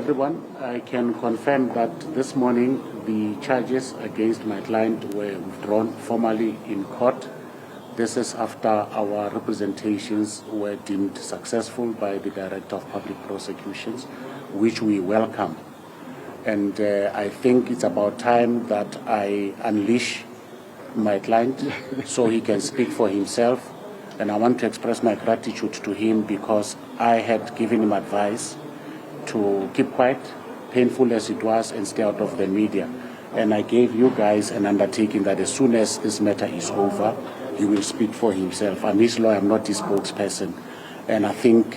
everyone. I can confirm that this morning the charges against my client were withdrawn formally in court. This is after our representations were deemed successful by the Director of Public Prosecutions, which we welcome. And I think it's about time that I unleash my client so he can speak for himself. And I want to express my gratitude to him because I had given him advice to keep quiet, painful as it was, and stay out of the media. And I gave you guys an undertaking that as soon as this matter is over, he will speak for himself. I'm his lawyer, I'm not his spokesperson. And I think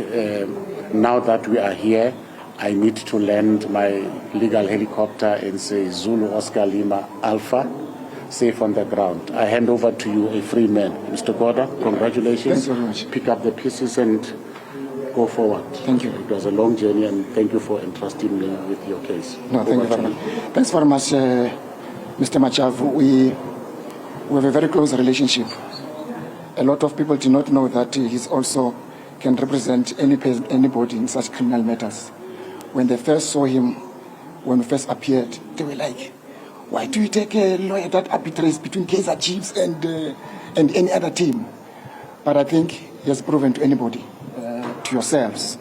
now that we are here, I need to land my legal helicopter and say Zulu Oscar Lima Alpha, safe on the ground. I hand over to you a free man. Mr. Kodwa, congratulations. Thanks very much. Pick up the pieces and go forward. Thank you. It was a long journey, and thank you for entrusting me with your case. No, thank you very much. Thanks very much, Mr. Machavu. We have a very close relationship. A lot of people do not know that he also can represent anybody in such criminal matters. When they first saw him, when we first appeared, they were like, why do you take a lawyer that arbitrates between Kaizer Chiefs and any other team? But I think he has proven to anybody, to yourselves,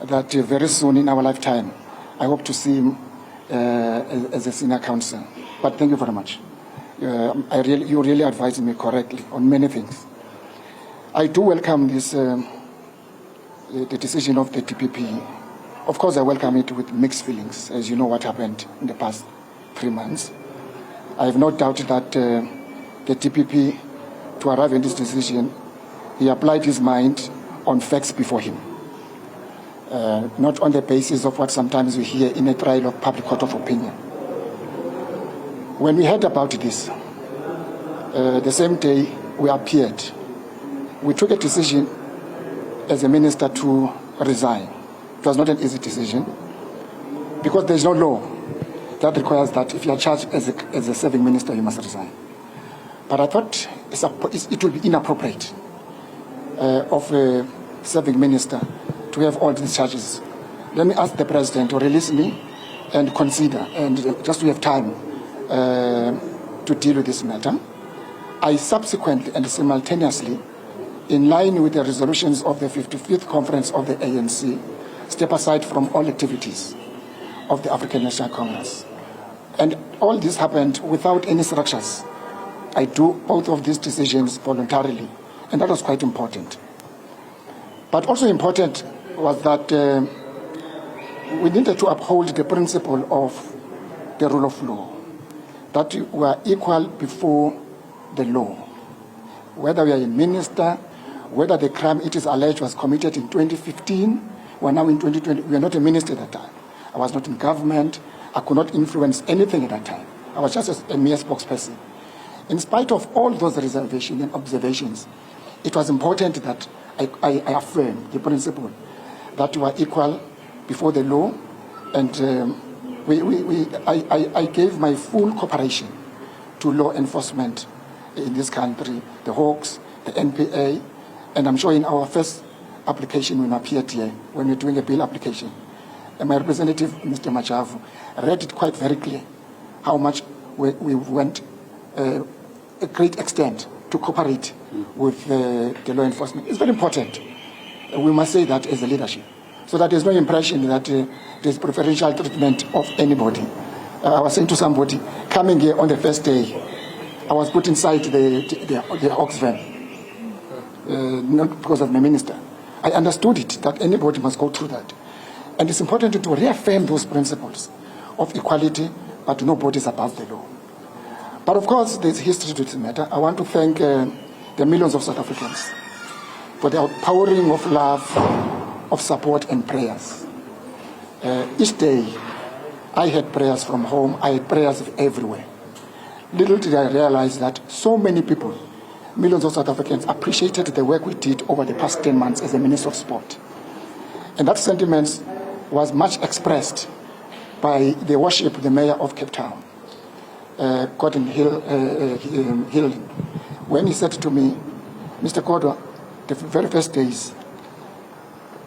that very soon in our lifetime, I hope to see him as a senior counsel. But thank you very much. You really advised me correctly on many things. I do welcome this, the decision of the DPP. Of course, I welcome it with mixed feelings, as you know what happened in the past 3 months. I have no doubt that the DPP, to arrive at this decision, he applied his mind on facts before him, not on the basis of what sometimes we hear in a trial of public court of opinion. When we heard about this, the same day we appeared, we took a decision as a minister to resign. It was not an easy decision because there is no law that requires that if you are charged as a serving minister, you must resign. But I thought it would be inappropriate of a serving minister to have all these charges. Let me ask the president to release me and consider, and just to have time to deal with this matter. I subsequently and simultaneously, in line with the resolutions of the 55th Conference of the ANC, step aside from all activities of the African National Congress. And all this happened without any structures. I do both of these decisions voluntarily, and that was quite important. But also important was that we needed to uphold the principle of the rule of law, that we are equal before the law. Whether we are a minister, whether the crime it is alleged was committed in 2015, we are now in 2020, we are not a minister at that time. I was not in government. I could not influence anything at that time. I was just a mere spokesperson. In spite of all those reservations and observations, it was important that I affirm the principle that we are equal before the law, and I gave my full cooperation to law enforcement in this country, the Hawks, the NPA, and I'm sure in our first application when we appeared here, when we're doing a bill application, and my representative, Mr. Machavu, read it quite very clear how much we went a great extent to cooperate with the law enforcement. It's very important. We must say that as a leadership, so that there's no impression that there's preferential treatment of anybody. I was saying to somebody, coming here on the first day, I was put inside the Ox van, not because of my minister. I understood it, that anybody must go through that. And it's important to reaffirm those principles of equality, but nobody is above the law. But of course, there's history to this matter. I want to thank the millions of South Africans for the outpouring of love, of support and prayers. Each day, I had prayers from home, I had prayers everywhere. Little did I realize that so many people, millions of South Africans, appreciated the work we did over the past 10 months as a Minister of Sport. And that sentiment was much expressed by the worship, the Mayor of Cape Town, Gordon Hill, when he said to me, Mr. Kodwa, the very first days,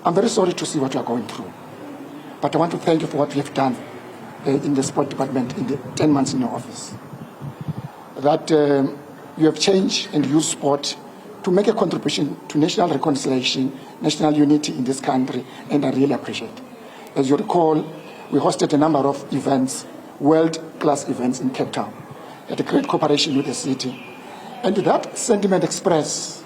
I'm very sorry to see what you are going through. but I want to thank you for what you have done in the sport department in the 10 months in your office. That you have changed and used sport to make a contribution to national reconciliation, national unity in this country, and I really appreciate it. As you recall, we hosted a number of events, world-class events in Cape Town, at a great cooperation with the city. And that sentiment expressed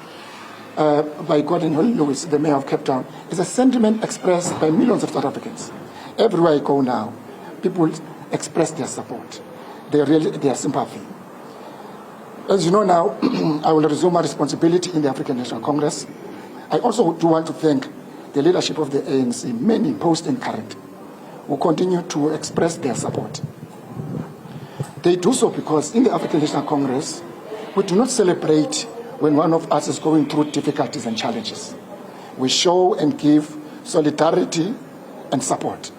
by Gordon Lewis, the mayor of Cape Town, is a sentiment expressed by millions of South Africans. Everywhere I go now, people express their support, their sympathy. As you know now, I will resume my responsibility in the African National Congress. I also do want to thank the leadership of the ANC, many post and current, who continue to express their support. They do so because in the African National Congress, we do not celebrate when one of us is going through difficulties and challenges. We show and give solidarity and support.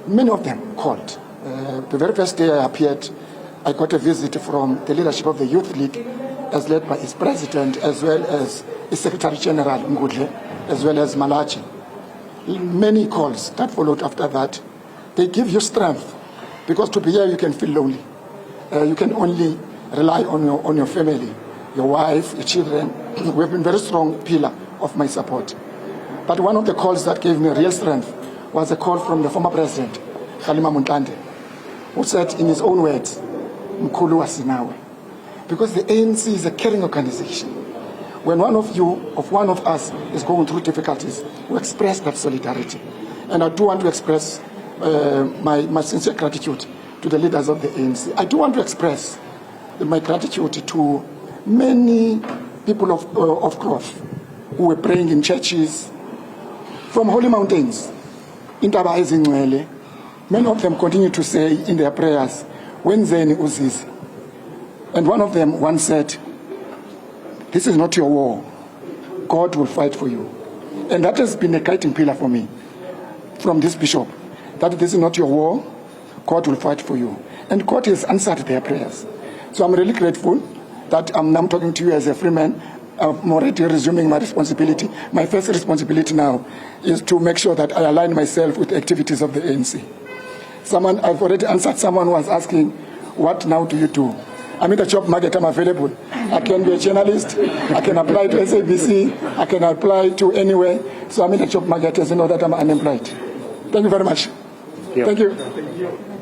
Many of them called. The very first day I appeared, I got a visit from the leadership of the Youth League, as led by its president, as well as its Secretary General, Ngudle, as well as Malachi. Many calls that followed after that. They give you strength, because to be here you can feel lonely. You can only rely on your family, your wife, your children. We have been very strong pillar of my support. But one of the calls that gave me real strength was a call from the former president, Kgalema Motlanthe, who said in his own words, Mkhulu wasinawe. Because the ANC is a caring organization. When one of us is going through difficulties, we express that solidarity. And I do want to express my sincere gratitude to the leaders of the ANC. I do want to express my gratitude to many people of cloth who were praying in churches from holy mountains. Intaba Ezingcwele. Many of them continue to say in their prayers, Wenzeni uZizi. And one of them once said, this is not your war. God will fight for you. And that has been a guiding pillar for me from this bishop, that this is not your war, God will fight for you. And God has answered their prayers. So I'm really grateful that I'm now talking to you as a free man. I'm already resuming my responsibility. My first responsibility now is to make sure that I align myself with the activities of the ANC. I've already answered. Someone was asking, what now do you do? I'm in the job market, I'm available. I can be a journalist, I can apply to SABC, I can apply to anywhere. So I'm in the job market, as you know that I'm unemployed. Thank you very much. Yeah. Thank you.